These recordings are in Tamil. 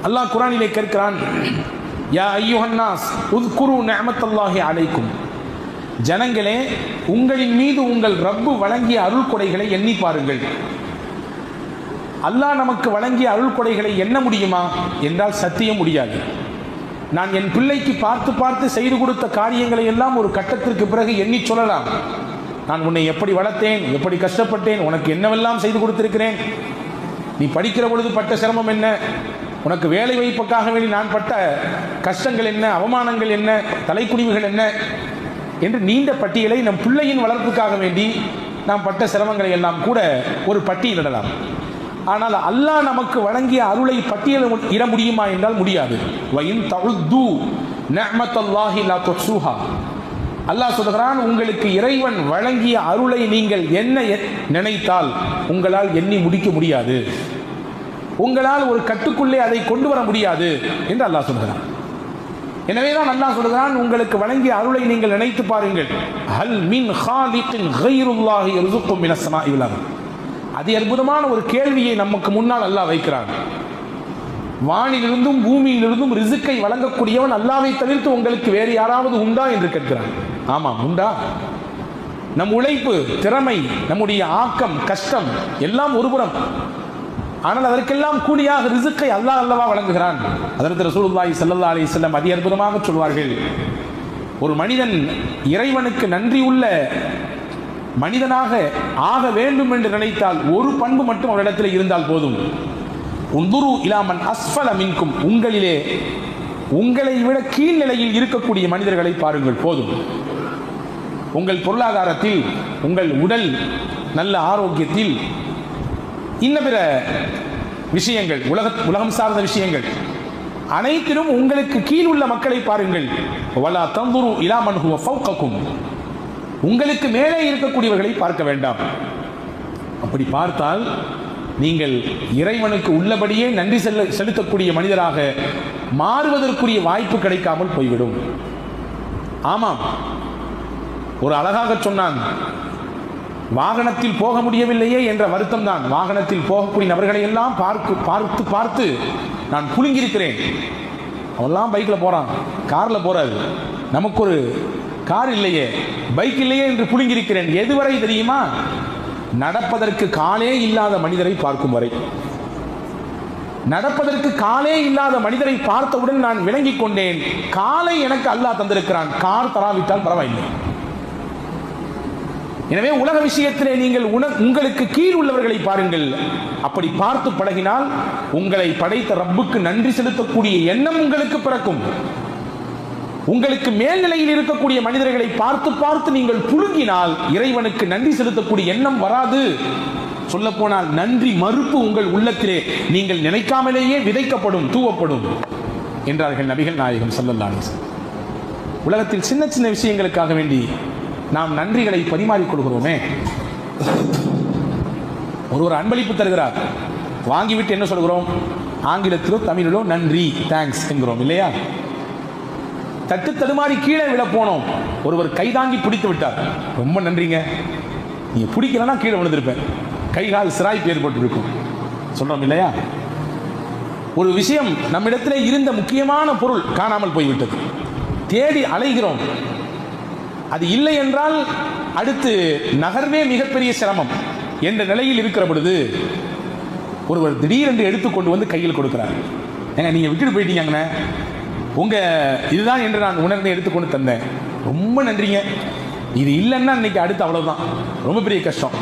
அல்லாஹ் குர்ஆனிலே கேட்கிறான், யா அய்யுஹன்னாஸ் உத்குரு நிஅமத்தல்லாஹி அலைக்கும், ஜனங்களே உங்களின் மீது உங்கள் ரப்பு வழங்கிய அருள் கொடைகளை எண்ணி பாருங்கள். அல்லாஹ் நமக்கு வழங்கிய அருள் கொடைகளை எண்ண முடியுமா என்றால் சத்தியம் முடியாது. நான் என் பிள்ளைக்கு பார்த்து பார்த்து செய்து கொடுத்த காரியங்களை எல்லாம் ஒரு கட்டத்திற்கு பிறகு எண்ணி சொல்லலாம். நான் உன்னை எப்படி வளர்த்தேன், எப்படி கஷ்டப்பட்டேன், உனக்கு என்னவெல்லாம் செய்து கொடுத்திருக்கிறேன், நீ படிக்கிற பொழுது பட்ட சிரமம் என்ன, உனக்கு வேலை வாய்ப்புக்காக வேண்டி நான் பட்ட கஷ்டங்கள் என்ன, அவமானங்கள் என்ன, தலைக்குனிவுகள் என்ன என்று நீண்ட பட்டியலை நம் பிள்ளையின் வளர்ப்புக்காக வேண்டி நாம் பட்ட சிரமங்களை எல்லாம் கூட ஒரு பட்டியலிடலாம். ஆனால் அல்லாஹ் நமக்கு வழங்கிய அருளை பட்டியலிட முடியுமா என்றால் முடியாது. வயின் தஉது நிஅமத்தல்லாஹி லா துஹ்ஸூஹா, அல்லாஹ் சொல்கிறான், உங்களுக்கு இறைவன் வழங்கிய அருளை நீங்கள் என்ன நினைத்தால் உங்களால் எண்ணி முடிக்க முடியாது, உங்களால் ஒரு கட்டுக்குள்ளே அதை கொண்டு வர முடியாது என்று அல்லாஹ் சொல்கிறான். எனவேதான் அல்லாஹ் சொல்கிறான், உங்களுக்கு வழங்கிய அருளை நீங்கள் நினைத்து பாருங்கள். ஹல் மின் ஹாலிகின் கைருல்லாஹி யர்ஸுக்கும் மினஸ் ஸமாஇ வல் அர்த். அதி அற்புதமான ஒரு கேள்வியை நமக்கு முன்னால் அல்லாஹ் வைக்கிறான். வானிலிருந்தும் பூமியிலிருந்தும் ரிசுக்கை வழங்கக்கூடியவன் அல்லாஹ்வை தவிர்த்து உங்களுக்கு வேறு யாராவது உண்டா என்று கேட்கிறான். ஆமாம், உண்டா? நம் உழைப்பு, திறமை, நம்முடைய ஆக்கம், கஷ்டம் எல்லாம் ஒருபுறம், ஆனால் அதற்கெல்லாம் கூலியாக ரிசுக்கை அல்லாஹ் அல்லவா வழங்குகிறான். அதற்கு ரசூலுல்லாஹி ஸல்லல்லாஹு அலைஹி வஸல்லம் அதி அற்புதமாக சொல்வார்கள், ஒரு மனிதன் இறைவனுக்கு நன்றி உள்ள மனிதனாக ஆக வேண்டும் என்று நினைத்தால் ஒரு பண்பு மட்டும் அவரிடத்தில் இருந்தால் போதும். உன்துரு இலாமன் அஸ்ஃபல மின்கும், உங்களிலே உங்களை விட கீழ்நிலையில் இருக்கக்கூடிய மனிதர்களை பாருங்கள் போதும். உங்கள் பொருளாதாரத்தில், உங்கள் உடல் நல்ல ஆரோக்கியத்தில், இன்ன பிற விஷயங்கள், உலகம் சார்ந்த விஷயங்கள் அனைத்திலும் உங்களுக்கு கீழ் உள்ள மக்களை பாருங்கள். வலா தன்துரு இலாமன் ஹுவ ஃபௌகக்கும், உங்களுக்கு மேலே இருக்கக்கூடியவர்களை பார்க்க வேண்டாம். அப்படி பார்த்தால் நீங்கள் இறைவனுக்கு உள்ளபடியே நன்றி செலுத்தக்கூடிய மனிதராக மாறுவதற்குரிய வாய்ப்பு கிடைக்காமல் போய்விடும். ஆமாம், ஒரு அழகாக சொன்னான், வாகனத்தில் போக முடியவில்லையே என்ற வருத்தம் தான். வாகனத்தில் போகக்கூடிய நபர்களை எல்லாம் பார்த்து பார்த்து நான் புழுங்கியிருக்கிறேன். அவெல்லாம் பைக்கில் போகிறான், காரில் போகிறாரு, நமக்கு ஒரு கார் இல்லையே, பைக் இல்லையே என்று புழுங்கியிருக்கிறேன். எதுவரை தெரியுமா? நடப்பதற்கு காலே இல்லாத மனிதரை பார்க்கும் வரை. நடப்பதற்கு காலே இல்லாத மனிதரை பார்த்தவுடன் நான் விளங்கிக் கொண்டேன், காலை எனக்கு அல்லாஹ் தந்திருக்கிறான், கார் தராவிட்டால் பரவாயில்லை. எனவே உலக விஷயத்திலே நீங்கள் உங்களுக்கு கீழ் உள்ளவர்களை பாருங்கள். அப்படி பார்த்து பழகினால் உங்களை படைத்த ரப்புக்கு நன்றி செலுத்தக்கூடிய எண்ணம் உங்களுக்கு பிறக்கும். உங்களுக்கு மேல்நிலையில் இருக்கக்கூடிய மனிதர்களை பார்த்து பார்த்து நீங்கள் புழுங்கினால் இறைவனுக்கு நன்றி செலுத்தக்கூடிய எண்ணம் வராது. சொல்ல போனால் நன்றி மறுப்பு உங்கள் உள்ளத்திலே நீங்கள் நினைக்காமலேயே விதைக்கப்படும், தூவப்படும் என்றார்கள் நபிகள் நாயகம் ஸல்லல்லாஹு அலைஹி வஸல்லம். உலகத்தில் சின்ன சின்ன விஷயங்களுக்காக வேண்டி நாம் நன்றிகளை பரிமாறிக்கொள்கிறோமே. ஒருவர் அன்பளிப்பு தருகிறார், வாங்கிவிட்டு என்ன சொல்கிறோம்? ஆங்கிலத்திலோ தமிழிலோ நன்றி, தேங்க்ஸ் என்கிறோம் இல்லையா? தட்டு தடுமாறி கீழே விழ போனோம், ஒருவர் கைதாங்கி பிடித்து விட்டார், ரொம்ப நன்றிங்க, நீங்க பிடிக்கலன்னா கீழே விழுந்திருப்பேன், கை கால் சிராய்ப்பு ஏற்பட்டு இருக்கும் சொல்றோம் இல்லையா? ஒரு விஷயம் நம்மிடத்திலே இருந்த முக்கியமான பொருள் காணாமல் போய்விட்டது, தேடி அலைகிறோம், அது இல்லை என்றால் அடுத்து நகர்வே மிகப்பெரிய சிரமம் என்ற நிலையில் இருக்கிற பொழுது ஒருவர் திடீரென்று எடுத்துக்கொண்டு வந்து கையில் கொடுக்கிறார். ஏங்க நீங்க விட்டுட்டு போயிட்டீங்கண்ணே, உங்க இதுதான் என்று நான் உணர்ந்து எடுத்துக்கொண்டு தந்தேன், ரொம்ப நன்றிங்க, இது இல்லைன்னா இன்னைக்கு அடுத்து அவ்வளவுதான், ரொம்ப பெரிய கஷ்டம்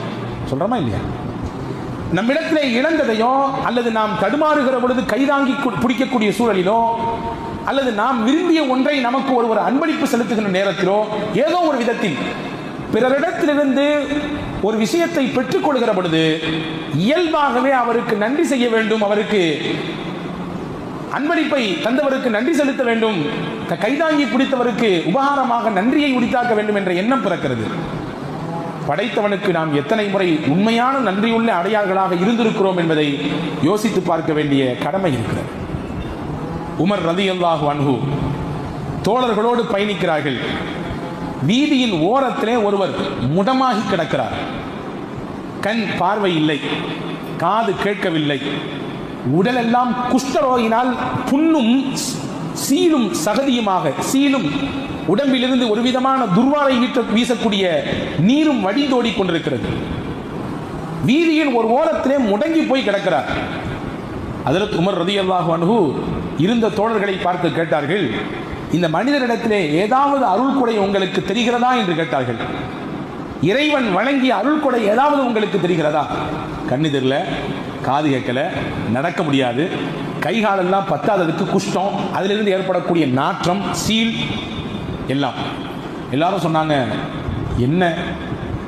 சொல்றோமா இல்லையா? நம்மிடத்திலே இழந்ததையோ அல்லது நாம் தடுமாறுகிற பொழுது கைதாங்கி பிடிக்கக்கூடிய சூழலிலோ அல்லது நாம் விரும்பிய ஒன்றை நமக்கு ஒருவர் அன்பளிப்பு செலுத்துகின்ற நேரத்திலோ ஏதோ ஒரு விதத்தில் பிறரிடத்திலிருந்து ஒரு விஷயத்தை பெற்றுக் கொள்கிற பொழுது இயல்பாகவே அவருக்கு நன்றி செய்ய வேண்டும், அவருக்கு அன்பளிப்பை தந்தவருக்கு நன்றி செலுத்த வேண்டும், கைதாங்கி பிடித்தவருக்கு உபகாரமாக நன்றியை உரித்தாக்க வேண்டும் என்ற எண்ணம் பிறக்கிறது. படைத்தவனுக்கு நாம் எத்தனை முறை உண்மையான நன்றியுள்ள அடையாளர்களாக இருந்திருக்கிறோம் என்பதை யோசித்து பார்க்க வேண்டிய கடமை இருக்கிறது. உமர் ரலியல்லாஹு அன்ஹு தோழர்களோடு பயணிக்கிறார்கள். வீதியின் ஓரத்திலே ஒருவர் முடமாகி கிடக்கிறார். கண் பார்வை இல்லை, காது கேட்கவில்லை, உடலெல்லாம் குஷ்டரோகினால் புண்ணும் சீலும் சகதியுமாக, சீலும் உடம்பிலிருந்து ஒரு விதமான துர்வாரை வீசக்கூடிய நீரும் வடிந்தோடி கொண்டிருக்கிறது. வீதியின் ஒரு ஓரத்திலே முடங்கி போய் கிடக்கிறார். ஹஜ்ரத் உமர் ரலியல்லாஹு அன்ஹு இருந்த தோழர்களை பார்த்து கேட்டார்கள், இந்த மனிதரிடத்திலே ஏதாவது அருள் கொடை உங்களுக்கு தெரிகிறதா என்று கேட்டார்கள். இறைவன் வழங்கிய அருள் கொடை ஏதாவது உங்களுக்கு தெரிகிறதா? கண்ணு தெரியல, காது கேட்கல, நடக்க முடியாது, கைகாலெல்லாம் பத்தாததுக்கு குஷ்டம், அதிலிருந்து ஏற்படக்கூடிய நாற்றம், சீல் எல்லாம். எல்லாரும் சொன்னாங்க, என்ன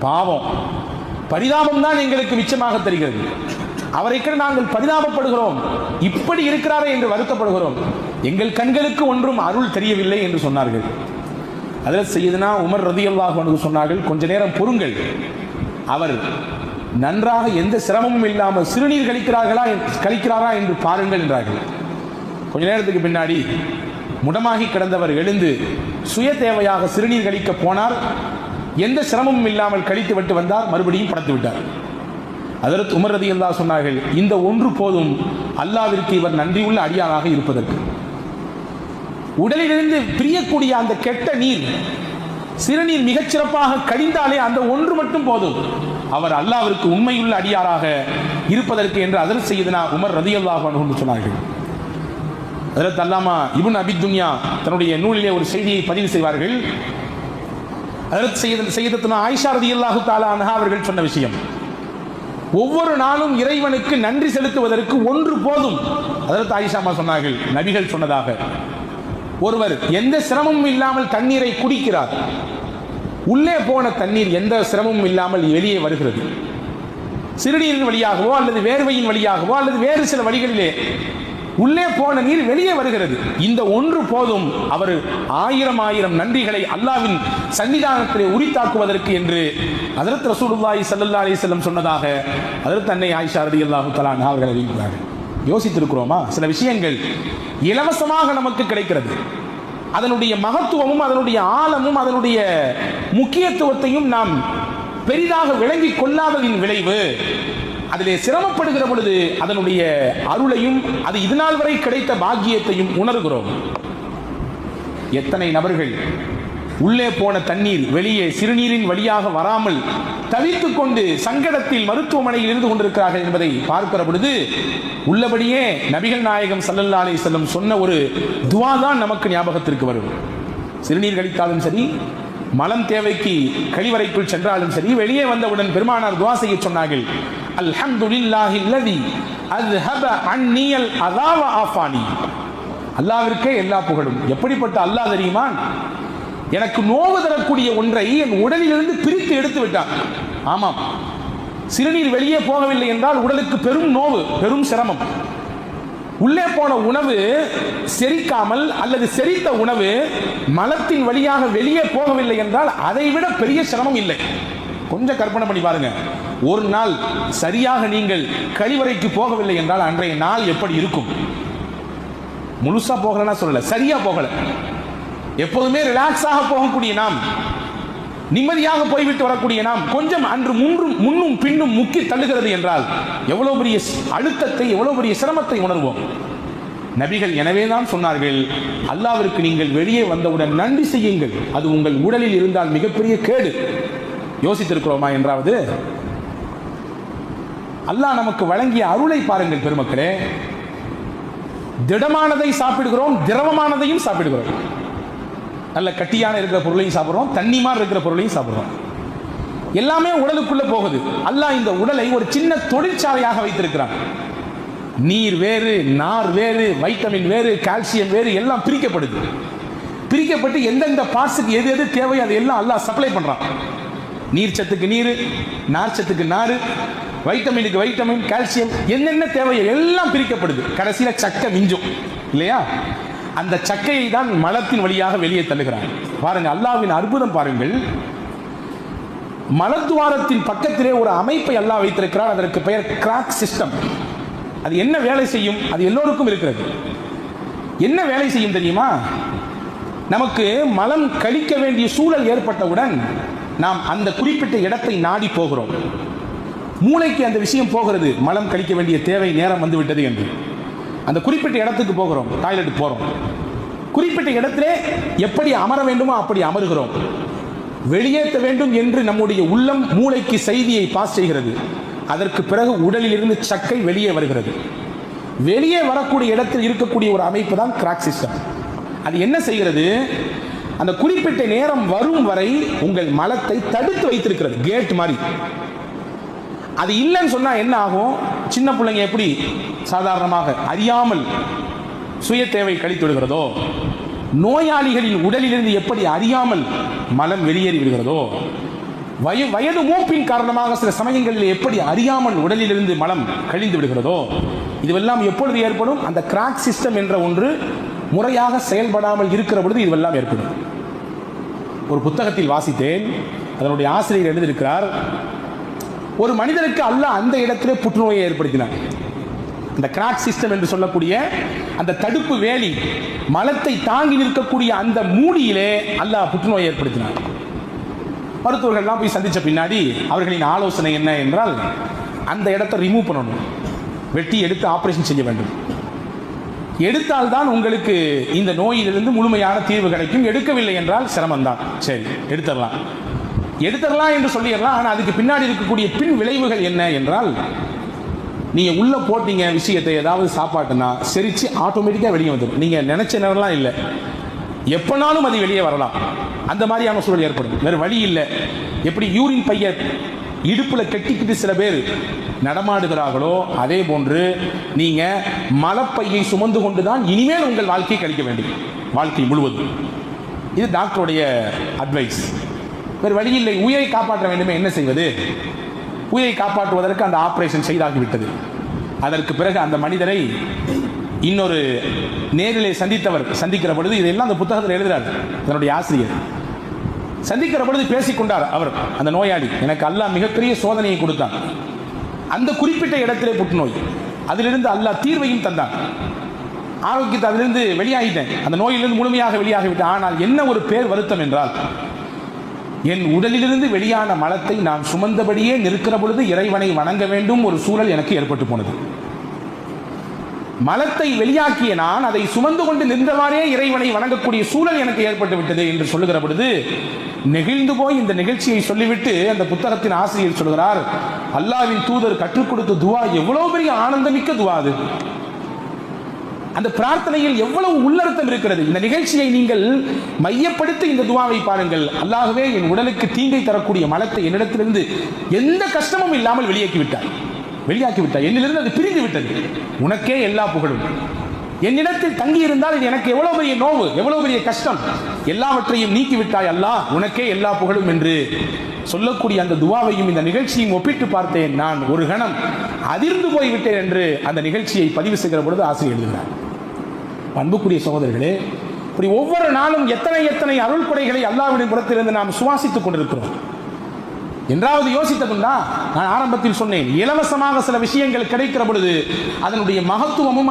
பாவம், பரிதாபம் தான் எங்களுக்கு மிச்சமாக தெரிகிறது. அவரைக்கு நாங்கள் பரிதாபப்படுகிறோம், இப்படி இருக்கிறாரே என்று வருத்தப்படுகிறோம், எங்கள் கண்களுக்கு ஒன்றும் அருள் தெரியவில்லை என்று சொன்னார்கள். ஹஜ்ரத் சையதுனா உமர் ரலியல்லாஹு அன்ஹு சொன்னார்கள், கொஞ்ச நேரம் பொறுங்கள், அவர் நன்றாக எந்த சிரமமும் இல்லாமல் சிறுநீர் கழிக்கிறாரா என்று பாருங்கள் என்றார்கள். கொஞ்ச நேரத்துக்கு பின்னாடி முடமாகி கிடந்தவர் எழுந்து சுய தேவையாக சிறுநீர் கழிக்க போனார். எந்த சிரமமும் இல்லாமல் கழித்து விட்டு வந்தார், மறுபடியும் படுத்து விட்டார். ஹஜ்ரத் உமர் ரலியல்லாஹு சொன்னார்கள், இந்த ஒன்று போதும் அல்லாஹ்விற்கு இவர் நன்றியுள்ள அடியாராக இருப்பதற்கு. உடலிலிருந்து பிரியக்கூடிய அந்த கெட்ட நீர், சிறுநீர் மிகச்சிறப்பாக கழிந்தாலே அந்த ஒன்று மட்டும் போதும் அவர் அல்லாஹ்விற்கு உண்மையுள்ள அடியாராக இருப்பதற்கு என்று ஹஜ்ரத் சையதுனா உமர் ரலியல்லாஹு அன்ஹு சொன்னார்கள். ஹஜ்ரத் அல்லாமா இப்னு அபி துன்யா தன்னுடைய நூலிலே ஒரு செய்தியை பதிவு செய்வார்கள். ஹஜ்ரத் சையதத்துனா ஆயிஷா ரலியல்லாஹு தஆலா அன்ஹா அவர்கள் சொன்ன விஷயம், ஒவ்வொரு நாளும் இறைவனுக்கு நன்றி செலுத்துவதற்கு ஒன்று போதும். ஹஜ்ரத் ஆயிஷா சொன்னார்கள், நபிகள் சொன்னதாக, ஒருவர் எந்த சிரமமும் இல்லாமல் தண்ணீரை குடிக்கிறார், உள்ளே போன தண்ணீர் எந்த சிரமமும் இல்லாமல் வெளியே வருகிறது. சிறுநீரின் வழியாகவோ அல்லது வேர்வையின் வழியாகவோ அல்லது வேறு சில வழிகளிலே உள்ளே போன நீர் வெளியே வருகிறது. இந்த ஒன்று போதும் அவர் ஆயிரம் ஆயிரம் நன்றிகளை அல்லாஹ்வின் சன்னிதானத்திலே உரித்தாக்குவதற்கு என்று ஹஜ்ரத் ரசூலுல்லாஹி ஸல்லல்லாஹு அலைஹி வஸல்லம் சொன்னதாக ஹஜ்ரத் அன்னை ஆயிஷா ரலியல்லாஹு தஆலா அன்ஹா அவர்கள் அறிவிக்கிறார்கள். யோசித்திருக்கிறோமா? சில விஷயங்கள் இலவசமாக நமக்கு கிடைக்கிறது, அதனுடைய மகத்துவமும் அதனுடைய ஆழமும் அதனுடைய முக்கியத்துவத்தையும் நாம் பெரிதாக விளங்கி கொள்ளாததின் விளைவு, அதிலே சிரமப்படுகிற பொழுது அதனுடைய அருளையும் அது இதுநாள் வரை கிடைத்த பாக்கியத்தையும் உணர்கிறோம். எத்தனை நபர்கள் உள்ளே போன தண்ணீர் வெளியே சிறுநீரின் வழியாக வராமல் தவித்துக் கொண்டு சங்கடத்தில் மருத்துவமனையில் இருந்து கொண்டிருக்கிறார்கள் என்பதை பார்க்கிற பொழுது உள்ளபடியே நபிகள் நாயகம் ஸல்லல்லாஹு அலைஹி வஸல்லம் சொன்ன ஒரு துஆ தான் நமக்கு ஞாபகத்திற்கு வரும். சிறுநீர் கழித்தாலும் சரி, மலம் தேவைக்கு கழிவறைக்குள் சென்றாலும் சரி, வெளியே வந்தவுடன் பெருமானார் துஆ செய்ய சொன்னார்கள், அல்ஹம்துலில்லாஹில்லதி அஸ்ஹப அன்னியல் அதா வ ஆஃபானி. அல்லாஹ்விற்கே எல்லா புகழும். எப்படிப்பட்ட அல்லாஹ் தெரியுமா? எனக்கு நோவு தரக்கூடிய ஒன்றை என் உடலிலிருந்து பிரித்து எடுத்து விட்டான். ஆமாம், சிறுநீர் வெளியே போகவில்லை என்றால் உடலுக்கு பெரும் நோவு, பெரும் சிரமம். உள்ளே போன உணவு செரிக்காமல் அல்லது செரித்த உணவு மலத்தின் வழியாக வெளியே போகவில்லை என்றால் அதை விட பெரிய சிரமம் இல்லை. கொஞ்சம் கற்பனை பண்ணி பாருங்க, ஒரு நாள் சரியாக நீங்கள் கழிவறைக்கு போகவில்லை என்றால் அன்றைய நாள் எப்படி இருக்கும்? முழுசா போகலன்னா சொல்லல, சரியா போகல, எப்போதுமே ரிலாக்ஸாக போகக்கூடிய நாம், நிம்மதியாக போய்விட்டு வரக்கூடிய நாம், கொஞ்சம் அன்று முன்னும் பின்னும் முக்கி தள்ளுகிறது என்றால் எவ்வளவு பெரிய அழுத்தத்தை, எவ்வளவு பெரிய சிரமத்தை உணர்வோம். நபிகள் எனவே தான் சொன்னார்கள், அல்லாஹ்விற்கு நீங்கள் வெளியே வந்தவுடன் நன்றி செய்யுங்கள், அது உங்கள் உடலில் இருந்தால் மிகப்பெரிய கேடு. யோசித்திருக்கிறோமா என்றாவது? அல்லாஹ் நமக்கு வழங்கிய அருளை பாருங்கள் பெருமக்களே. திடமானதை சாப்பிடுகிறோம், திரவமானதையும் சாப்பிடுகிறோம். நல்ல கட்டியான இருக்கிற பொருளையும் சாப்பிடுறோம், தண்ணி மாதிரி இருக்கிற பொருளையும் சாப்பிடுறோம். எல்லாமே உடலுக்குள்ள போகுது. அல்லாஹ் இந்த உடலை ஒரு சின்ன தொழிற்சாலையாக வைத்திருக்கிறான். நீர் வேறு, நார் வேறு, வைட்டமின் வேறு, கால்சியம் வேறு, எல்லாம் பிரிக்கப்படுது. பிரிக்கப்பட்டு எந்தெந்த பார்ட்ஸுக்கு எது எது தேவையோ அது எல்லாம் அல்லாஹ் சப்ளை பண்றான். நீர் சத்துக்கு நீர், நார் சத்துக்கு நார், வைட்டமினுக்கு வைட்டமின், கால்சியம், என்னென்ன தேவையோ எல்லாம் பிரிக்கப்படுது. கடைசியில சக்கை மிஞ்சும் இல்லையா? அந்த சக்கையை தான் மலத்தின் வழியாக வெளியே தள்ளுகிறார். பாருங்க, அல்லாஹ்வின் அற்புதம் பாருங்கள். மலத்துவாரத்தின் பக்கத்திலே ஒரு அமைப்பை அல்லாஹ் வைத்திருக்கிறார். அதற்கு பெயர் கிராக் சிஸ்டம். அது என்ன வேலை செய்யும்? அது எல்லோருக்கும் இருக்கிறது. என்ன வேலை செய்யும் தெரியுமா? நமக்கு மலம் கழிக்க வேண்டிய சூழல் ஏற்பட்டவுடன் நாம் அந்த குறிப்பிட்ட இடத்தை நாடி போகிறோம். மூளைக்கு அந்த விஷயம் போகிறது, மலம் கழிக்க வேண்டிய தேவை நேரம் வந்து விட்டது என்று. அந்த குறிப்பிட்ட இடத்துக்கு போகிறோம், டாய்லெட் போகிறோம். குறிப்பிட்ட இடத்திலே எப்படி அமர வேண்டுமோ அப்படி அமருகிறோம். வெளியேற்ற வேண்டும் என்று நம்முடைய உள்ளம் மூளைக்கு செய்தியை பாஸ் செய்கிறது. அதற்கு பிறகு உடலில் இருந்து சக்கை வெளியே வருகிறது. வெளியே வரக்கூடிய இடத்தில் இருக்கக்கூடிய ஒரு அமைப்பு தான் கிராக் சிஸ்டம். அது என்ன செய்கிறது? அந்த குறிப்பிட்ட நேரம் வரும் வரை உங்கள் மலத்தை தடுத்து வைத்திருக்கிறது, கேட் மாதிரி. அது இல்லைன்னு சொன்னா என்ன ஆகும்? சின்ன பிள்ளைங்க எப்படி சாதாரணமாக அறியாமல் சுய தேவை கழித்து விடுகிறதோ, நோயாளிகளின் உடலிலிருந்து எப்படி அறியாமல் மலம் வெளியேறி விடுகிறதோ, வயது மூப்பின் காரணமாக சில சமயங்களில் எப்படி அறியாமல் உடலிலிருந்து மலம் கழிந்து விடுகிறதோ, இதுவெல்லாம் எப்பொழுது ஏற்படும்? அந்த கிராக் சிஸ்டம் என்ற ஒன்று முறையாக செயல்படாமல் இருக்கிற பொழுது இதுவெல்லாம் ஏற்படும். ஒரு புத்தகத்தில் வாசித்தேன், அதனுடைய ஆசிரியர் எழுதியிருக்கிறார், ஒரு மனிதனுக்கு அல்லாஹ் அந்த இடத்திலே புற்றுநோயை ஏற்படுத்தினார். அந்த கிராக் சிஸ்டம் என்று சொல்லக்கூடிய அந்த தடுப்பு வேலி, மலத்தை தாங்கி நிற்கக்கூடிய அந்த மூடியிலே அல்லாஹ் புற்றுநோயை ஏற்படுத்தினார். மருத்துவர்கள்லாம் போய் சந்தித்த பின்னாடி அவர்களின் ஆலோசனை என்ன என்றால், அந்த இடத்தை ரிமூவ் பண்ணணும், வெட்டி எடுத்து ஆபரேஷன் செய்ய வேண்டும். எடுத்தால்தான் உங்களுக்கு இந்த நோயிலிருந்து முழுமையான தீர்வு கிடைக்கும். எடுக்கவில்லை என்றால் சிரமம்தான். சரி, எடுத்துடலாம் என்று சொல்லிடலாம். ஆனால் அதுக்கு பின்னாடி இருக்கக்கூடிய பின் விளைவுகள் என்ன என்றால், நீங்கள் உள்ளே போட்டீங்க விஷயத்தை, ஏதாவது சாப்பாட்டுனா செரிச்சு ஆட்டோமேட்டிக்காக வெளியே வந்துடும். நீங்கள் நினைச்ச நேரம்லாம் இல்லை, எப்போனாலும் அது வெளியே வரலாம். அந்த மாதிரியான சூழல் ஏற்படும். வேறு வழி இல்லை. எப்படி யூரின் பைய இடுப்பில் கட்டிக்கிட்டு சில பேர் நடமாடுகிறார்களோ, அதே போன்று நீங்கள் மலப்பையை சுமந்து கொண்டு தான் இனிமேல் உங்கள் வாழ்க்கையை கழிக்க வேண்டும், வாழ்க்கை முழுவதும். இது டாக்டருடைய அட்வைஸ். வேறு வழி இல்லை. உயிரை காப்பாற்ற வேண்டுமே, என்ன செய்வது? உயிரை காப்பாற்றுவதற்கு அந்த ஆபரேஷன் செய்தாகிவிட்டது. அதற்கு பிறகு அந்த மனிதரை இன்னொரு நேரிலே சந்திக்கிற பொழுது, இதெல்லாம் அந்த புத்தகத்தில் எழுதுகிறார் தன்னுடைய ஆசிரியர். சந்திக்கிற பொழுது பேசிக்கொண்டார் அவர், அந்த நோயாளி, எனக்கு அல்லாஹ் மிகப்பெரிய சோதனையை கொடுத்தான், அந்த குறிப்பிட்ட இடத்திலே புற்றுநோய், அதிலிருந்து அல்லாஹ் தீர்வையும் தந்தான், ஆரோக்கியத்தை அதிலிருந்து வெளியாகிட்டேன், அந்த நோயிலிருந்து முழுமையாக வெளியாகிவிட்டேன். ஆனால் என்ன ஒரு பேர் வருத்தம் என்றால், என் உடலிலிருந்து வெளியான மலத்தை நான் சுமந்தபடியே நிற்கிற பொழுது இறைவனை வணங்க வேண்டும் ஒரு சூழல் எனக்கு ஏற்பட்டு போனது. மலத்தை வெளியாக்கிய நான் அதை சுமந்து கொண்டு நின்றவாறே இறைவனை வணங்கக்கூடிய சூழல் எனக்கு ஏற்பட்டு விட்டது என்று சொல்லுகிற பொழுது நெகிழ்ந்து போய் இந்த நிகழ்ச்சியை சொல்லிவிட்டு அந்த புத்தகத்தின் ஆசிரியர் சொல்கிறார், அல்லாஹ்வின் தூதர் கற்றுக் கொடுத்த துவா எவ்வளவு பெரிய ஆனந்தமிக்க துவா அது. அந்த பிரார்த்தனையில் எவ்வளவு உள்ளர்த்தம் இருக்கிறது. இந்த நிகழ்ச்சியை நீங்கள் மையப்படுத்தி இந்த துவாவை பாருங்கள். அல்லாஹ்வே, என் உடலுக்கு தீங்கை தரக்கூடிய மலத்தை என்னிடத்திலிருந்து எந்த கஷ்டமும் இல்லாமல் வெளியாக்கி விட்டாய், என்னிலிருந்து அது பிரிந்து விட்டது, உனக்கே எல்லா புகழும். என்னிடத்தில் தங்கி இருந்தால் இது எனக்கு எவ்வளவு பெரிய நோவு, எவ்வளவு பெரிய கஷ்டம், எல்லாவற்றையும் நீக்கிவிட்டாய் அல்லாஹ், உனக்கே எல்லா புகழும் என்று சொல்லக்கூடிய அந்த துவாவையும் இந்த நிகழ்ச்சியும் ஒப்பிட்டு பார்த்தேன். நான் ஒரு கணம் அதிர்ந்து போய்விட்டேன் என்று அந்த நிகழ்ச்சியை பதிவு செய்கிற பொழுது ஆசிரியர் எழுதுகிறார். அன்புக்குரிய சகோதரர்களே, இப்படி ஒவ்வொரு நாளும் எத்தனை அருள் கொடைகளை அல்லாஹ்வின் புறத்திலிருந்து நாம் சுவாசித்துக் கொண்டிருக்கிறோம். என்றாவது யோசித்ததுண்டா? நான் ஆரம்பத்தில் சொன்னேன், இலவசமாக சில விஷயங்கள் கிடைக்கிற பொழுது அதனுடைய மகத்துவமும்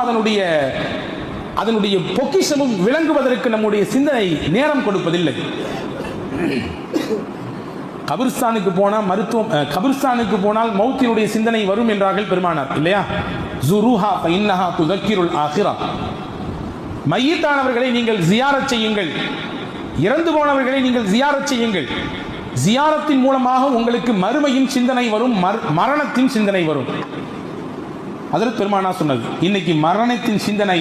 அதனுடைய பொக்கிஷமும் விளங்குவதற்கு நம்முடைய சிந்தனை நேரம் கொடுப்பதில்லை. கபிர்ஸ்தானுக்கு போனால் மௌத்தினுடைய சிந்தனை வரும் என்றார்கள் பெருமானார், இல்லையா? ஜுருஹா ஃபஇன்னஹா துதக்கிருல் ஆখিরা. மையத்தானவர்களை நீங்கள் ஜியாரத் செய்யுங்கள், இறந்து போனவர்களை நீங்கள் ஜியாரத் செய்யுங்கள். ஜியாரத்தின் மூலமாக உங்களுக்கு மறுமையின் சிந்தனை வரும், மரணத்தின் சிந்தனை வரும். அதற்கு பெருமானார் சொன்னது. இன்னைக்கு மரணத்தின் சிந்தனை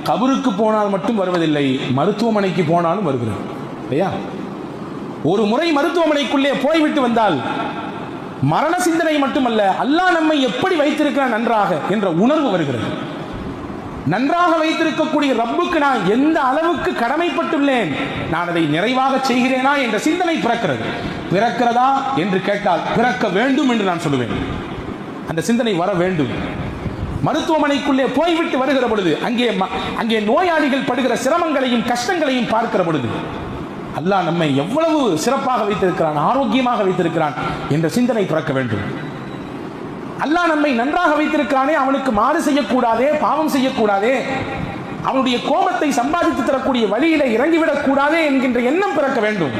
கபருக்கு போனால் மட்டும் வருவதில்லை, மருத்துவமனைக்கு போனாலும் வருகிறது, இல்லையா? ஒரு முறை மருத்துவமனைக்குள்ளே போய்விட்டு வந்தால் மரண சிந்தனை மட்டுமல்ல, அல்லாஹ் நம்மை எப்படி வைத்திருக்கிறான் நன்றாக என்ற உணர்வு வருகிறது. நன்றாக வைத்திருக்கக்கூடிய ரப்புக்கு நான் எந்த அளவுக்கு கடமைப்பட்டுள்ளேன், நான் அதை நிறைவாக செய்கிறேனா என்ற சிந்தனை பிறக்கிறதா என்று கேட்டால் பிறக்க வேண்டும் என்று நான் சொல்லுவேன். அந்த சிந்தனை வர வேண்டும். மருத்துவமனைக்குள்ளே போய்விட்டு வருகிற பொழுது அங்கே நோயாளிகள் படுகிற சிரமங்களையும் கஷ்டங்களையும் பார்க்கிற பொழுது அல்லாஹ் நம்மை எவ்வளவு சிறப்பாக வைத்திருக்கிறான், ஆரோக்கியமாக வைத்திருக்கிறான் என்ற சிந்தனை பிறக்க வேண்டும். அல்லாஹ் நம்மை நன்றாக வைத்திருக்கிறானே, அவனுக்கு மாறு செய்யக்கூடாதே, பாவம் செய்யக்கூடாதே, அவனுடைய கோபத்தை சம்பாதித்து தரக்கூடிய வழியில இறங்கிவிடக் கூடாதே என்கின்ற எண்ணம் பிறக்க வேண்டும்.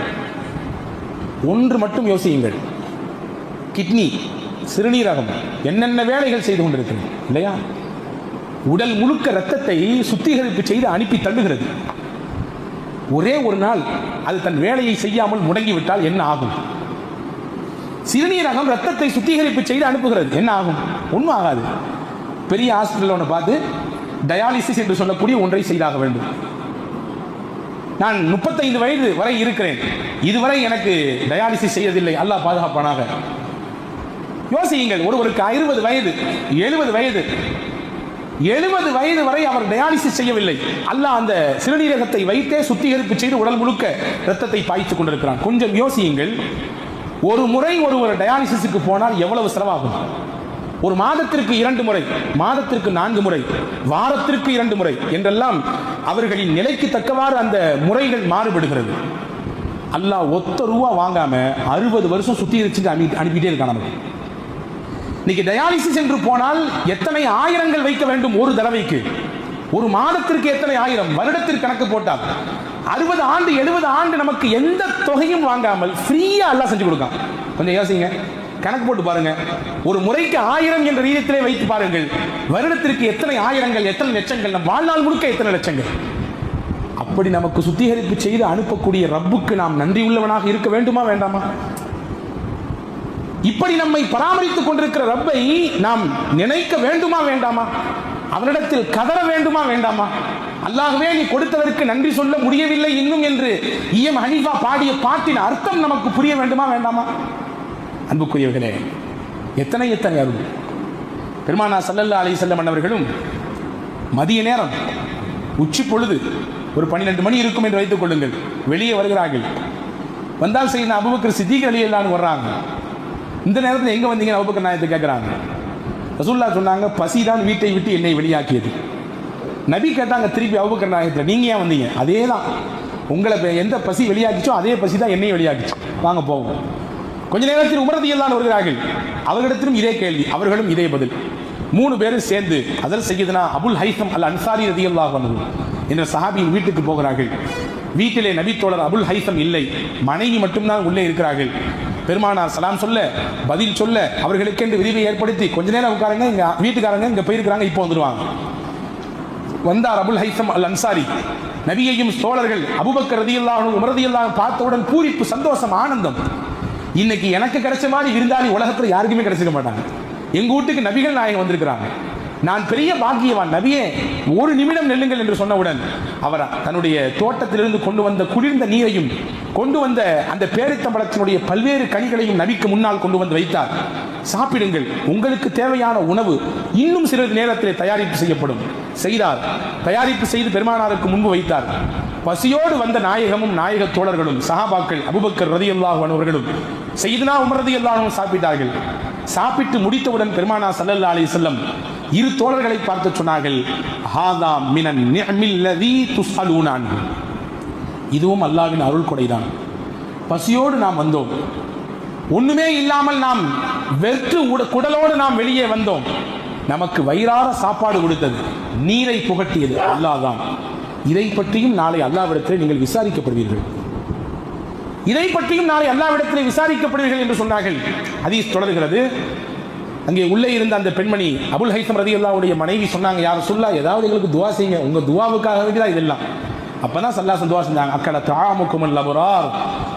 ஒன்று மட்டும் யோசியுங்கள், கிட்னி சிறுநீரகம் என்னென்ன வேலைகள் செய்து கொண்டிருக்கிறது இல்லையா? உடல் முழுக்க ரத்தத்தை சுத்திகரிப்பு செய்து அனுப்பி தள்ளுகிறது. ஒரே ஒரு நாள் அது தன் வேலையை செய்யாமல் முடங்கிவிட்டால் என்ன ஆகும்? சிறுநீரகம் ரத்தத்தை சுத்திகரிப்பு செய்து அனுப்புகிறது, என்ன ஆகும்? ஒன்றும் ஆகாது. பெரிய ஹாஸ்பிட்டல் ஒன்று பார்த்து டயாலிசிஸ் என்று சொல்லக்கூடிய ஒன்றை செய்தாக வேண்டும். நான் 35 வயது வரை இருக்கிறேன், இதுவரை எனக்கு டயாலிசிஸ் செய்யவில்லை, அல்லாஹ் பாதுகாப்பானாக. யோசியுங்கள், ஒருவருக்கு 60 வயது 70 வயது 70 வயது வரை அவர் டயாலிசிஸ் செய்யவில்லை. அல்லாஹ் அந்த சிறுநீரகத்தை வைத்தே சுத்திகரிப்பு செய்து உடல் முழுக்க ரத்தத்தை பாய்ச்சிக் கொண்டிருக்கிறான். கொஞ்சம் யோசியுங்கள், ஒரு முறை ஒருவர் டயாலிசிஸுக்கு போனால் எவ்வளவு செலவாகும்? ஒரு மாதத்திற்கு 2 முறை, மாதத்திற்கு 4 முறை, வாரத்திற்கு 2 முறை என்றெல்லாம் அவர்களின் நிலைக்கு தக்கவாறு அந்த முறைகள் மாறுபடுகிறது. அல்லாஹ் ஒத்த ரூபா வாங்காம 60 வருஷம் சுத்திகரிச்சு அனுப்பிட்டே இருக்கான் நமக்கு. இன்னைக்கு டயாலிசிஸ் என்று போனால் எத்தனை ஆயிரங்கள் வைக்க வேண்டும் ஒரு தடவைக்கு? ஒரு மாதத்திற்கு எத்தனை ஆயிரம், வருடத்திற்கு கணக்கு போட்டால் 60 ஆண்டு 70 ஆண்டு நமக்கு எந்த தொகையும் வாங்காமல் ஃப்ரீயா அல்லாஹ் செஞ்சு கொடுக்கான். கொஞ்சம் யோசிங்க, கணக்கு போட்டு பாருங்க. ஒரு முறைக்கு 1000 என்ற ரீதியிலே வைத்து பாருங்கள், வருடத்திற்கு எத்தனை ஆயிரங்கள், எத்தனை லட்சங்கள், நம் வாழ்நாள் முழுக்க எத்தனை லட்சங்கள். அப்படி நமக்கு சுத்திகரிப்பு செய்து அனுப்பக்கூடிய ரப்புக்கு நாம் நன்றி உள்ளவனாக இருக்க வேண்டுமா வேண்டாமா? இப்படி நம்மை பராமரித்துக் கொண்டிருக்கிற ரப்பை நாம் நினைக்க வேண்டுமா வேண்டாமா? அவனிடத்தில் கதற வேண்டுமா வேண்டாமா? அல்லாஹ்வே நீ கொடுத்ததற்கு நன்றி சொல்ல முடியவில்லை இன்னும் என்று இஎம் ஹனீஃபா பாடிய பாட்டின் அர்த்தம் நமக்கு புரிய வேண்டுமா வேண்டாமா? அன்புக்குரியவர்களே, எத்தனை எத்தனை அருள். பெருமானார் ஸல்லல்லாஹு அலைஹி வஸல்லம் அவர்களும் மதிய நேரம் உச்சி பொழுது ஒரு 12 மணி இருக்கும் என்று வைத்துக் கொள்ளுங்கள், வெளியே வருகிறார்கள். வந்தால் செய்ய அபூபக்கர் சித்திக் ரலியல்லாஹு அன்ஹு வர்றாங்க. இந்த நேரத்தில் எங்க வந்தீங்க அபூபக்கர் நாயகத்தை கேட்கிறாங்க. ரசூலுல்லாஹ் சொன்னாங்க, பசி தான் வீட்டை விட்டு என்னை வெளியாக்கியது. நபி கேட்டாங்க திருப்பி அபூபக்கர் நாயகத்தை, நீங்க ஏன் வந்தீங்க? அதே தான், உங்களை எந்த பசி வெளியாக்கிச்சோ அதே பசி தான் என்னை வெளியாக்கிச்சு, வாங்க போவோம். கொஞ்ச நேரத்தில் உமர் ரலியல்லாஹு அன்ஹு வருகிறார்கள். அவர்களிடத்திலும் இதே கேள்வி, அவர்களும் இதே பதில். 3 பேரும் சேர்ந்து அதல் சையதுனா அபுல் ஹைசம் அல் அன்சாரி ரலியல்லாஹு அன்ஹு என்ற சஹாபியின் வீட்டுக்கு போகிறார்கள். வீட்டிலே நபி தோழர் அபுல் ஹைசம் இல்லை, மனைவி மட்டும்தான் உள்ளே இருக்கிறார்கள். பெருமானார் சலாம் சொல்ல பதில் சொல்ல அவர்களுக்கென்று விரிவை ஏற்படுத்தி கொஞ்ச நேரம் உட்காருங்க, இங்க வீட்டுக்காரங்க இங்க போயிருக்கிறாங்க, இப்போ வந்துருவாங்க. வந்தார் அபுல் ஹைசம் அல் அன்சாரி. நபியையும் தோழர்கள் அபூபக்கர் ரலியல்லாஹு அன்ஹு உமர் ரலியல்லாஹு அன்ஹு பார்த்தவுடன் பூரிப்பு, சந்தோஷம், ஆனந்தம். இன்னைக்கு எனக்கு கிடைச்ச மாதிரி விருந்தாளி உலகத்தில் யாருக்குமே கிடைச்சிக்க மாட்டாங்க. எங்க வீட்டுக்கு நபிகள் நாயகம் வந்திருக்கிறாங்க, நான் பெரிய பாக்கியவான், நபியே ஒரு நிமிடம் நெல்லுங்கள் என்று சொன்னவுடன் அவர் தன்னுடைய தோட்டத்திலிருந்து கொண்டு வந்த குளிர்ந்த நீரையும் கொண்டு வந்த அந்த பேரித்தம்பழத்தினுடைய பல்வேறு கனிகளையும் நபிக்கு முன்னால் கொண்டு வந்து வைத்தார். சாப்பிடுங்கள், உங்களுக்கு தேவையான உணவு இன்னும் சிறிது நேரத்தில் தயாரிப்பு செய்யப்படும். செய்தார். தயாரிப்பு செய்து பெருமானாருக்கு முன்பு வைத்தார். பசியோடு வந்த நாயகமும் நாயக தோழர்களும் சஹாபாக்கள் அபூபக்கர் ரலியல்லாஹு அன்ஹு அவர்களும் சய்யிதுனா உமர் ரலியல்லாஹு அன்ஹு சாப்பிட்டார்கள். சாப்பிட்டு முடித்தவுடன் பெருமானார் ஸல்லல்லாஹு அலைஹி வஸல்லம் 2 தோழர்களை பார்த்து சொன்னார்கள், ஹாதா மினன் நிஅமில் லதீ துஸ்அலூன அன்ஹு. இதுவும் அல்லாஹ்வின் அருள் கொடைதான். பசியோடு நாம் வந்தோம், ஒண்ணுமே இல்லாமல் நாம் வெற்று குடலோடு நாம் வெளியே வந்தோம். நமக்கு வயிறார சாப்பாடு கொடுத்தது, நீரை புகட்டியது அல்லாஹ் தான். இதை பற்றியும் நாளை அல்லாஹ்விடத்தில் நீங்கள் விசாரிக்கப்படுவீர்கள், இதை பற்றியும் நாளை அல்லாஹ்விடத்தில் விசாரிக்கப்படுவீர்கள் என்று சொன்னார்கள். ஹதீஸ் தொடர்கிறது. அங்கே உள்ளே இருந்த அந்த பெண்மணி அபுல் ஹைசம் ரலியல்லாஹுடைய மனைவி சொன்னாங்க, யார் சொல்லா ஏதாவது எங்களுக்கு துவா செய்யுங்க, உங்க துவாவுக்காக வேண்டிதான் இதெல்லாம். அப்பதான் ஸல்லல்லாஹு துவா செஞ்சாங்க, அக்கல தஆமுக்குமுல் அபரார்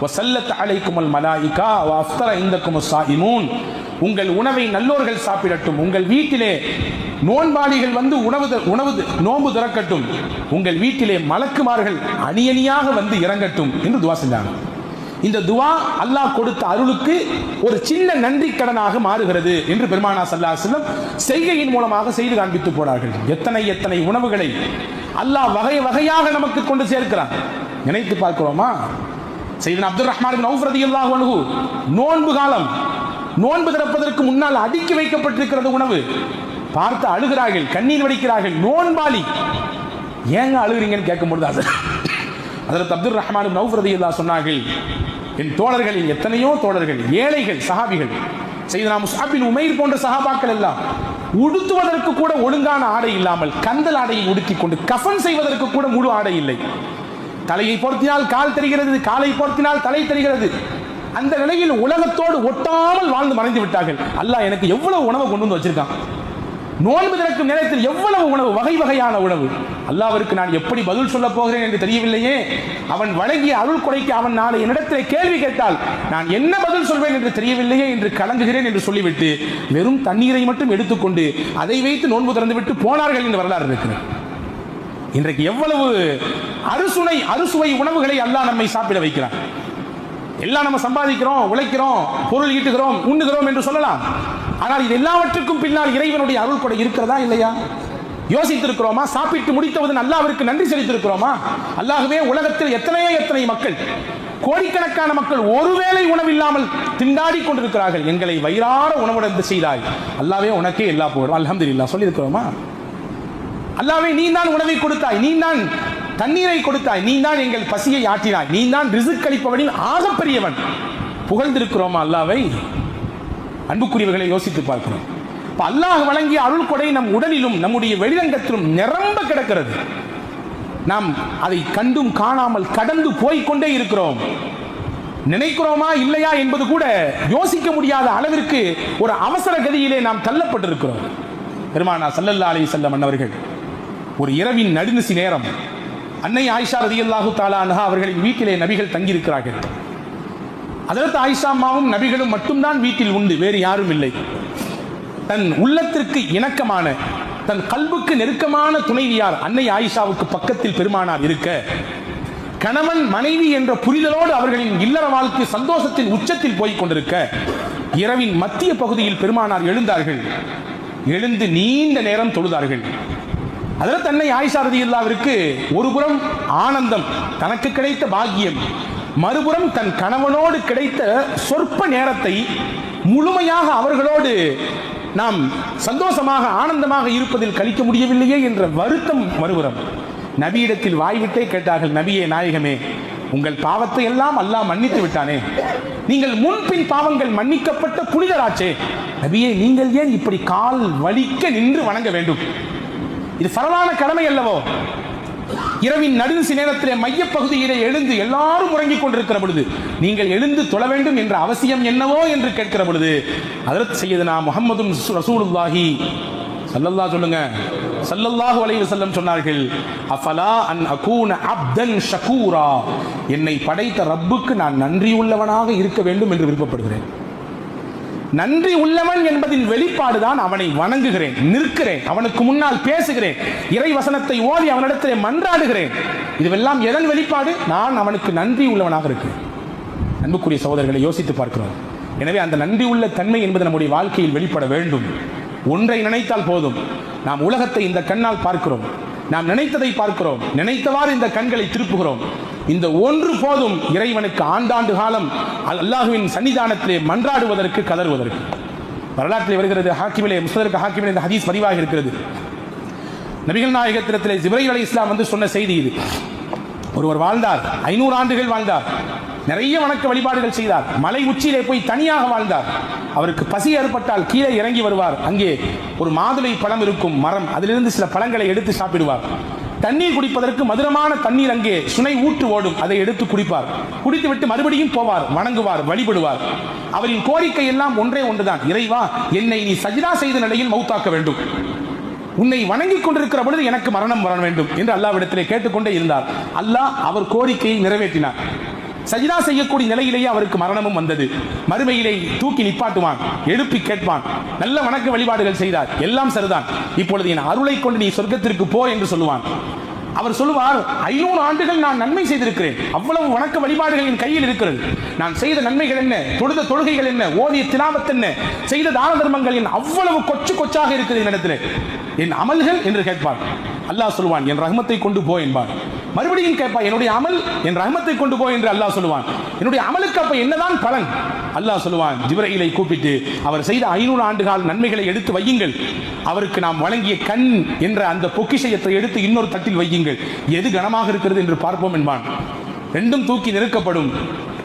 வ ஸல்லத் அலைக்குமுல் மலாயிகா வ அஃதர இந்தக்குமுஸ் ஸாயிமூன். உங்கள் உணவை நல்லோர்கள் சாப்பிடட்டும், உங்கள் வீட்டிலே நோன்பாளிகள் வந்து நோன்பு திறக்கட்டும், உங்கள் வீட்டிலே மலக்குமார்கள் அணியணியாக வந்து இறங்கட்டும் என்று துவா செஞ்சாங்க. இந்த துவா அல்லாஹ் கொடுத்த அருளுக்கு ஒரு சின்ன நன்றி கடனாக மாறுகிறது என்று பெருமானார் ஸல்லல்லாஹு அலைஹி வஸல்லம் செய்கையின் மூலமாக செய்து காண்பித்து போனார்கள். எத்தனை எத்தனை உணவுகளை அல்லாஹ் வகை வகையாக நமக்கு கொண்டு சேர்க்கிறான், நினைத்து பார்க்கிறோமா? சையதுனா அப்துர் ரஹ்மான் இப்னு அவுஃப் ரலியல்லாஹு அன்ஹு நோன்பு காலம், நோன்பு திறப்பதற்கு முன்னால் அடுக்கி வைக்கப்பட்டிருக்கிறது உணவு. பார்த்து அழுகிறார்கள், கண்ணீர் வடிக்கிறார்கள். நோன்பாளி, ஏங்க அழுகிறீங்கன்னு கேட்கும்போது ஹஜ்ரத் அப்துர் ரஹ்மான் இப்னு அவுஃப் ரலியல்லாஹு சொன்னார்கள், என் தோழர்களில் எத்தனையோ தோழர்கள், ஏழைகள், சஹாபிகள், சையதுனா முஸ்அப் பின் உமைர் போன்ற சஹாபாக்கள் எல்லாம் உடுத்துவதற்கு கூட ஒழுங்கான ஆடை இல்லாமல் கந்தல் ஆடையை உடுத்திக் கொண்டு கஃபன் செய்வதற்கு கூட முழு ஆடை இல்லை. தலையை போர்த்தினால் கால் தெரிகிறது, காலை போர்த்தினால் தலை தெரிகிறது. அந்த நிலையில் உலகத்தோடு ஒட்டாமல் வாழ்ந்து மறைந்து விட்டார்கள். அல்லாஹ் எனக்கு எவ்வளவு உணவை கொண்டு வந்து வச்சிருக்கான், நோன்பு திறக்கும் நேரத்தில் எவ்வளவு உணவு, வகை வகையான உணவு. அல்லாஹ்விற்கு நான் எப்படி பதில் சொல்ல போகிறேன் என்று தெரியவில்லையே. அவன் வழங்கிய அருள் கொடைக்கு அவன் நாளை என்னிடத்தில் கேள்வி கேட்டால் நான் என்ன பதில் சொல்வேன் என்று தெரியவில்லையே என்று கலங்குகிறேன் என்று சொல்லிவிட்டு வெறும் தண்ணீரை மட்டும் எடுத்துக்கொண்டு அதை வைத்து நோன்பு திறந்து விட்டு போனார்கள் என்று வரலாறு இருக்கிறது. இன்றைக்கு எவ்வளவு அறுசுவை உணவுகளை அல்லாஹ் நம்மை சாப்பிட வைக்கிறான். எல்லாம் நம்ம சம்பாதிக்கிறோம், உழைக்கிறோம், பொருள் ஈட்டுகிறோம், உண்ணுகிறோம் என்று சொல்லலாம். ஆனால் இது எல்லாவற்றுக்கும் பின்னால் இறைவனுடைய அருள் கொடை இருக்கிறதா இல்லையா? யோசித்திருக்கிறோமா? சாப்பிட்டு முடித்தவுடன் அல்லாஹ்விற்கு நன்றி செலுத்தியிருக்கிறோமா? அல்லாஹ்வே, உலகத்தில் எத்தனை மக்கள், கோடிக்கணக்கான மக்கள் ஒருவேளை உணவில்லாமல் திண்டாடி கொண்டிருக்கிறார்கள், எங்களை வயிறார உணவுடன் செய்தாய், அல்லாஹ்வே உனக்கே எல்லா புகழும், அல்ஹம்துலில்லாஹ் சொல்லி இருக்கிறோமா? அல்லாஹ்வே, நீ தான் உணவை கொடுத்தாய், நீ தான் தண்ணீரை கொடுத்தாய், நீ தான் எங்கள் பசியை ஆற்றினாய், நீ தான் ரிஸ்க் அளிப்பவனின் ஆகப்பெரியவன், புகழ்ந்திருக்கிறோமா அல்லாஹ்வை? அன்புக்குரியவர்களை யோசித்து பார்க்கிறோம். அல்லாஹ் வழங்கிய அருள் கொடை நம் உடலிலும் நம்முடைய வெளிரங்கத்திலும் நிரம்ப கிடக்கிறது. நாம் அதை கண்டும் காணாமல் கடந்து போய்கொண்டே இருக்கிறோம். நினைக்கிறோமா இல்லையா என்பது கூட யோசிக்க முடியாத அளவிற்கு ஒரு அவசர கதியிலே நாம் தள்ளப்பட்டிருக்கிறோம். பெருமானார் ஸல்லல்லாஹு அலைஹி வஸல்லம் அன்னவர்கள் ஒரு இரவின் நடுநிசி நேரம் அன்னை ஆயிஷா ரலியல்லாஹு தஆலா அன்ஹா அவர்களின் வீட்டிலே நபிகள் தங்கியிருக்கிறார்கள். ஹஜ்ரத் ஆயிஷா அம்மாவும் நபிகளும் மட்டும்தான் வீட்டில் உண்டு, வேறு யாரும் இல்லை. தன் உள்ளத்திற்கு இணக்கமான, தன் கல்புக்கு நெருக்கமான துணைவியார் அன்னை ஆயிஷாவுக்கு பக்கத்தில் பெருமானார் இருக்க, கணவன் மனைவி என்ற புரிதலோடு அவர்களின் இல்லற வாழ்க்கை சந்தோஷத்தின் உச்சத்தில் போய் கொண்டிருக்க, இரவின் மத்திய பகுதியில் பெருமானார் எழுந்தார்கள். எழுந்து நீண்ட நேரம் தொழுதார்கள். ஹஜ்ரத் அன்னை ஆயிஷா ரலியல்லாஹுவிற்கு ஒருபுறம் ஆனந்தம், தனக்கு கிடைத்த பாக்கியம், மறுபுறம் தன் கணவனோடு கிடைத்த சொற்ப நேரத்தை முழுமையாக அவர்களோடு நாம் சந்தோஷமாக ஆனந்தமாக இருப்பதில் கழிக்க முடியவில்லையே என்ற வருத்தம் மறுபுறம். நபியிடத்தில் வாய்விட்டே கேட்டார்கள், நபியே நாயகமே, உங்கள் பாவத்தை எல்லாம் அல்லாஹ் மன்னித்து விட்டானே, நீங்கள் முன்பின் பாவங்கள் மன்னிக்கப்பட்ட புனிதராச்சே, நபியே நீங்கள் ஏன் இப்படி கால் வலிக்க நின்று வணங்க வேண்டும்? இது பரவான கடமை அல்லவோ? இரவின் நடுநிசி நேரத்திலே மையப்பகுதியிலே எழுந்து எல்லாரும் உறங்கிக் கொண்டிருக்கிற பொழுது நீங்கள் எழுந்து தொழ வேண்டும் என்ற அவசியம் என்னவோ என்று கேட்கிற பொழுது ஹஜ்ரத் சையதுனா முஹம்மது ரசூலுல்லாஹி ஸல்லல்லாஹு அலைஹி வஸல்லம் சொன்னார்கள், அஃபலா அன் அகூன அப்தன் ஷகூரா, என்னை படைத்த ரப்புக்கு நான் நன்றியுள்ளவனாக இருக்க வேண்டும் என்று விருப்பப்படுகிறேன். நன்றி உள்ளவன் என்பதின் வெளிப்பாடுதான் அவனை வணங்குகிறேன், நிற்கிறேன், அவனுக்கு முன்னால் பேசுகிறேன், இறை வசனத்தை ஓதி அவனிடத்திலே மன்றாடுகிறேன். இதுவெல்லாம் எதன் வெளிப்பாடு? நான் அவனுக்கு நன்றி உள்ளவனாக இருக்கிறேன். அன்புக்குரிய சகோதரர்களை யோசித்து பார்க்கிறோம். எனவே அந்த நன்றி உள்ள தன்மை என்பது நம்முடைய வாழ்க்கையில் வெளிப்பட வேண்டும். ஒன்றை நினைத்தால் போதும். நாம் உலகத்தை இந்த கண்ணால் பார்க்கிறோம், நாம் நினைத்ததை பார்க்கிறோம், நினைத்தவாறு இந்த கண்களை திருப்புகிறோம். இந்த ஒன்று போதும் இறைவனுக்கு ஆண்டாண்டு காலம் அல்லாஹ்வின் சன்னிதானத்திலே மன்றாடுவதற்கு, கதறுவதற்கு. வரலாற்றில் வருகிறது, ஹாக்கிமிலே முஸ்ததரக் ஹாக்கிமிலே இந்த ஹதீஸ் பதிவாக இருக்கிறது. நபிகள் நாயகத்திலே ஜிப்ரீல் அலைஹிஸ்ஸலாம் வந்து சொன்ன செய்தி இது. ஒருவர் வாழ்ந்தார், 500 ஆண்டுகள் வாழ்ந்தார், நிறைய வணக்க வழிபாடுகள் செய்தார், மலை உச்சியிலே போய் தனியாக வாழ்ந்தார். அவருக்கு பசி ஏற்பட்டால் கீழே இறங்கி வருவார், அங்கே ஒரு மாதுளை பழம் இருக்கும் மரம், அதிலிருந்து சில பழங்களை எடுத்து சாப்பிடுவார். தண்ணீர் குடிப்பதற்கு மதுரமான தண்ணீர் அங்கே சுனை ஊற்று ஓடும், அதை எடுத்து குடிப்பார். குடித்துவிட்டு மறுபடியும் போவார், வணங்குவார், வழிபடுவார். அவரின் கோரிக்கை எல்லாம் ஒன்றே ஒன்றுதான், இறைவா, என்னை நீ சஜ்தா செய்த நிலையில் மௌத்தாக்க வேண்டும், உன்னை வணங்கிக் கொண்டிருக்கிற பொழுது எனக்கு மரணம் வர வேண்டும் என்று அல்லாஹ்விடத்திலே கேட்டுக்கொண்டே இருந்தார். அல்லாஹ் அவர் கோரிக்கையை நிறைவேற்றினார். சஜ்தா செய்யக்கூடிய நிலையிலேயே அவருக்கு மரணமும் வந்தது. மறுமையிலே தூக்கி நிப்பாட்டுவான், எழுப்பி கேட்பான். நல்ல வணக்க வழிபாடுகள் செய்தார், எல்லாம் சரிதான், இப்பொழுது என் அருளை கொண்டு நீ சொர்க்கத்திற்கு போ என்று சொல்லுவான். அவர் சொல்லுவார், 500 ஆண்டுகள் நான் நன்மை செய்திருக்கிறேன், அவ்வளவு வணக்க வழிபாடுகள் என் கையில் இருக்கிறது, நான் செய்த நன்மைகள் என்ன, தொழுத தொழுகைகள் என்ன, ஓதிய திலாவத் என்ன, செய்த தான தர்மங்கள் என்ன, அவ்வளவு கொச்சு கொச்சாக இருக்கிறது என்னிடத்தில், என் அமல்கள் என்று கேட்பார். அல்லாஹ் சொல்லுவான், என் ரஹ்மத்தை கொண்டு போ என்பான். மறுபடியும் கேட்பான், என்னுடைய அமல், என் ரஹ்மத்தை கொண்டு போ என்று அல்லாஹ் சொல்லுவான். என்னுடைய அமலுக்கு அப்ப என்னதான் பலன்? அல்லாஹ் சொல்லுவான், ஜிப்ரீலை கூப்பிட்டு அவர் செய்த 500 ஆண்டுகால நன்மைகளை எடுத்து வையுங்கள், அவருக்கு நாம் வழங்கிய கண் என்ற அந்த பொக்கிஷத்தை எடுத்து இன்னொரு தட்டில் வையுங்கள், எது கனமாக இருக்கிறது என்று பார்ப்போம் என்பான். ரெண்டும் தூக்கி நிறுக்கப்படும்.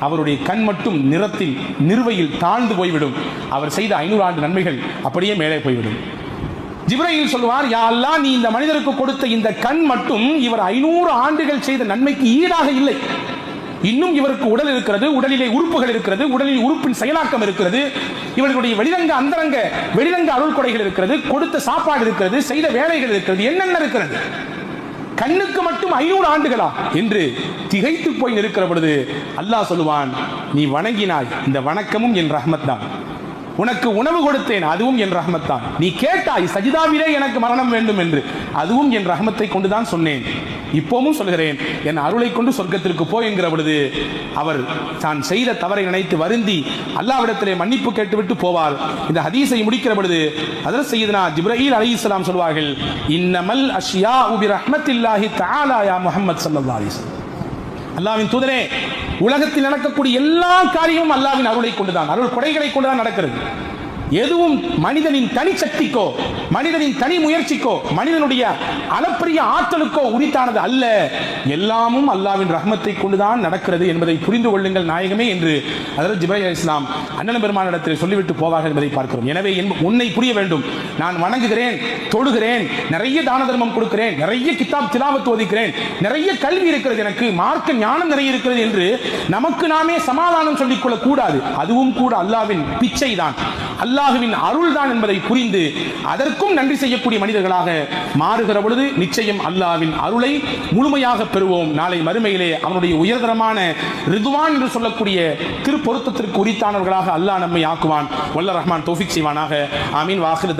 அவருடைய கண் மட்டும் நிறத்தில் நிறுவையில் தாழ்ந்து போய்விடும். அவர் செய்த 500 ஆண்டு நன்மைகள் அப்படியே மேலே போய்விடும். ஜிப்ரீல் சொல்லுவார், யா அல்லாஹ், நீ இந்த மனிதருக்கு கொடுத்த இந்த கண் மட்டும் இவர் 500 ஆண்டுகள் செய்த நன்மைக்கு ஈடாக இல்லை. இன்னும் இவருக்கு உடல் இருக்கிறது, உடலிலே உறுப்புகள் இருக்கிறது, உடலில் உறுப்பின் செயலாக்கம் இருக்கிறது, இவர்களுடைய வெளிரங்க அந்தரங்க வெளிரங்க அருள் கொடைகள் இருக்கிறது, கொடுத்த சாப்பாடு இருக்கிறது, செய்த வேலைகள் இருக்கிறது, என்னென்ன இருக்கிறது. கண்ணுக்கு மட்டும் 500 ஆண்டுகளா என்று திகைத்து போய் நிற்கிற பொழுது அல்லாஹ் சொல்லுவான், நீ வணங்கினாய், இந்த வணக்கமும் என் ரஹ்மத் தான். உனக்கு உணவு கொடுத்தேன், அதுவும் என் ரஹ்மத் தான். நீ கேட்டாய் சஜிதாவிலே எனக்கு மரணம் வேண்டும் என்று, அதுவும் என் ரஹ்மத்தை கொண்டுதான் சொன்னேன். இப்பவும் சொல்கிறேன், என் அருளை கொண்டு சொர்க்கத்திற்கு போ என்கிற பொழுது அவர் தான் செய்த தவறை நினைத்து வருந்தி அல்லாஹ்விடத்திலே மன்னிப்பு கேட்டுவிட்டு போவார். இந்த ஹதீஸை முடிக்கிற பொழுது ஹஜ்ரத் சய்யிதுனா ஜிப்ரீல் அலைஹிஸ்ஸலாம் சொல்வார்கள், இன்னமல் அஷ்யாஉ பிரஹ்மத்தில்லாஹி தஆலா யா முஹம்மத் ஸல்லல்லாஹு அலைஹி வஸல்லம். அல்லாஹ்வின் தூதரே, உலகத்தில் நடக்கக்கூடிய எல்லா காரியமும் அல்லாஹ்வின் அருளை கொண்டுதான், அருள் கொடைகளை கொண்டுதான் நடக்கிறது. எதுவும் மனிதனின் தனி சக்திக்கோ, மனிதனின் தனி முயற்சிக்கோ, மனிதனுடைய அளப்பரிய ஆற்றலுக்கோ உரித்தானது அல்ல. எல்லாமும் அல்லாஹ்வின் ரஹ்மத்தை கொண்டுதான் நடக்கிறது என்பதை புரிந்து கொள்ளுங்கள் நாயகமே என்று ஹஜ்ரத் ஜிப்ரீல் அலைஹிஸ்ஸலாம் அண்ணன் பெருமானிடத்தில் சொல்லிவிட்டு போவார்கள் என்பதை பார்க்கிறோம். எனவே உன்னை புரிய வேண்டும், நான் வணங்குகிறேன், தொழுகிறேன், நிறைய தான தர்மம் கொடுக்கிறேன், நிறைய கிதாப் திலாவத் ஓதிக்கிறேன், நிறைய கல்வி இருக்கிறது, எனக்கு மார்க்க ஞானம் நிறைய இருக்கிறது என்று நமக்கு நாமே சமாதானம் சொல்லிக் கொள்ளக் கூடாது. அதுவும் கூட அல்லாஹ்வின் பிச்சை தான், அல்லாஹ்வின் அருள் தான் என்பதை புரிந்து அதற்கும் நன்றி செய்யக்கூடிய மனிதர்களாக மாறுகிற பொழுது நிச்சயம் அல்லாஹ்வின் அருளை முழுமையாக பெறுவோம். நாளை மறுமையிலே அவனுடைய உயர்தரமான ரிதுவான் என்று சொல்லக்கூடிய திருப்பொருத்தத்திற்கு உரித்தானவர்களாக அல்லாஹ் நம்மை ஆக்குவான். வல்ல ரஹ்மான் தௌஃபீக் செய்வானாக. ஆமீன். வாஹிர்